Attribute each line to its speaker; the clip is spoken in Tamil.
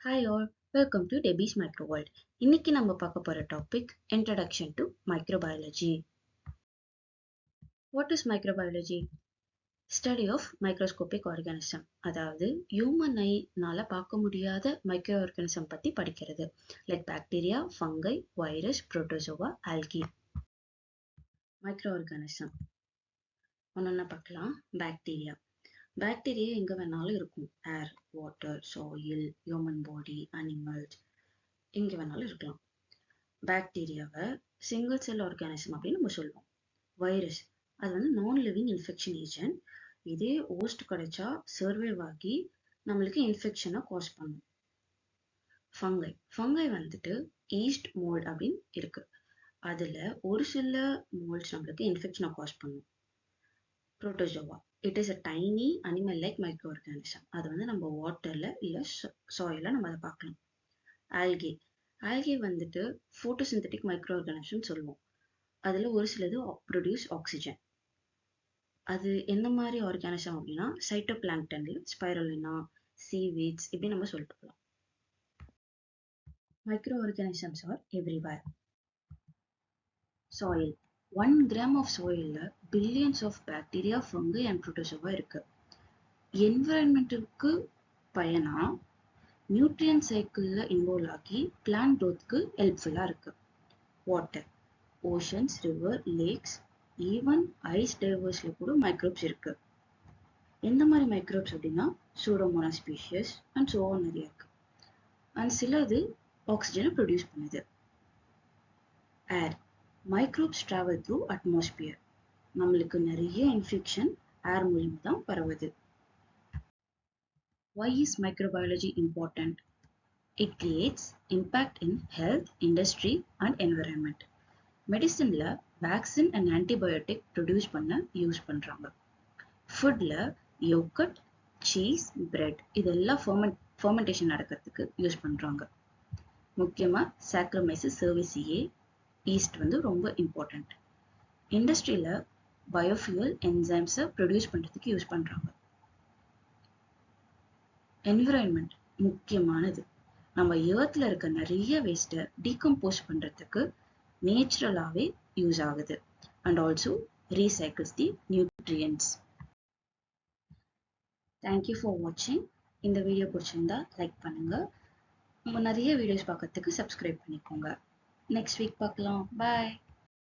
Speaker 1: Hi all, welcome to Debbie's Micro World. இன்னைக்கு நம்ம பார்க்க போற topic Introduction to Microbiology. What is microbiology? Study of microscopic organism. அதாவது human eye-னால பார்க்க முடியாத மைக்ரோ ஆர்கானிசம் பத்தி படிக்கிறது. Like bacteria, fungi, virus, protozoa, algae. Microorganism ஒன்னொன்னா பார்க்கலாம். பாக்டீரியா. பாக்டீரியா எங்க வேணாலும் இருக்கும். Air, water, soil, human body, animals எங்க வேணாலும் இருக்கலாம். பாக்டீரியாவை சிங்கிள் செல் ஆர்கானிசம் அப்படின்னு நம்ம சொல்லுவோம். வைரஸ் அது வந்து நான் லிவிங் இன்ஃபெக்ஷன் ஏஜென்ட். இதே ஹோஸ்ட் கிடைச்சா சர்வைவ் ஆகி நம்மளுக்கு இன்ஃபெக்ஷனை காஸ் பண்ணும். ஃபங்கை வந்துட்டு ஈஸ்ட் மோல்ட் அப்படின்னு இருக்கு. அதுல ஒரு சில மோல்ட்ஸ் நம்மளுக்கு இன்ஃபெக்ஷனை காஸ் பண்ணும். Protozoa it is a tiny animal like micro organism. அது வந்து நம்ம வாட்டர்ல இல்ல சாயில நம்ம அதை பார்க்கலாம். ஆல்கே வந்துட்டு போட்டோசிந்தட்டிக் மைக்ரோ ஆர்கானிசம் சொல்லுவோம். அதுல ஒரு சிலது ப்ரொடியூஸ் ஆக்சிஜன். அது எந்த மாதிரி ஆர்கானிசம் அப்படின்னா சைட்டோபிளாங்க்டன்ல ஸ்பைரலினா, சீவீட்ஸ் இப்படி நம்ம சொல்லிட்டு போகலாம். Micro organisms R everywhere. Soil 1 gram of soilல billions of bacteria, fungi and protozoa இருக்கு. என்விரான்மெண்ட்டுக்கு பயனா நியூட்ரியன் சைக்கிள்ல இன்வால்வ் ஆகி பிளான்ட் க்ரோத்க்கு ஹெல்ப்ஃபுல்லா இருக்கு. Water, oceans, river, lakes, even ice டைவர்ஸ்ல கூட மைக்ரோப்ஸ் இருக்கு. எந்த மாதிரி மைக்ரோப்ஸ் அப்படின்னா சூடோமோனாஸ் ஸ்பீஷியஸ் அண்ட் சோ நிறைய இருக்கு. அண்ட் சிலது ஆக்சிஜனை ப்ரொடியூஸ் பண்ணுது. ஏர், மைக்ரோப்ஸ் டிராவல் த்ரூ அட்மாஸ்பியர். நம்மளுக்கு நிறைய இன்ஃபெக்ஷன் ஏர் மூலியமா தான் பரவுது. Why is microbiology important? It creates impact in health, industry and environment. மெடிசன்ல வேக்சின் அண்ட் ஆன்டிபயோட்டிக் ப்ரொடியூஸ் பண்ண யூஸ் பண்றாங்க. ஃபுட்ல யோகர்ட், சீஸ், பிரெட் இதெல்லாம் ஃபர்மெண்டேஷன் நடக்கிறதுக்கு யூஸ் பண்றாங்க. முக்கியமா சாக்ரோமைசஸ் சர்வீசியே ஈஸ்ட் வந்து ரொம்ப இம்பார்ட்டன்ட். இண்டஸ்ட்ரியில பயோஃபியூல் என்சைம்ஸை ப்ரொடியூஸ் பண்றதுக்கு யூஸ் பண்றாங்க. என்விரான்மெண்ட் முக்கியமானது. நம்ம எர்த்ல இருக்க நிறைய வேஸ்ட்டை டீகம்போஸ் பண்றதுக்கு நேச்சுரலாவே யூஸ் ஆகுது and also recycles the nutrients. Thank you for வாட்சிங். இந்த வீடியோ பிடிச்சிருந்தா லைக் பண்ணுங்க. நிறைய வீடியோஸ் பார்க்கறதுக்கு சப்ஸ்கிரைப் பண்ணிக்கோங்க. நெக்ஸ்ட் வீக் பார்க்கலாம். பாய்.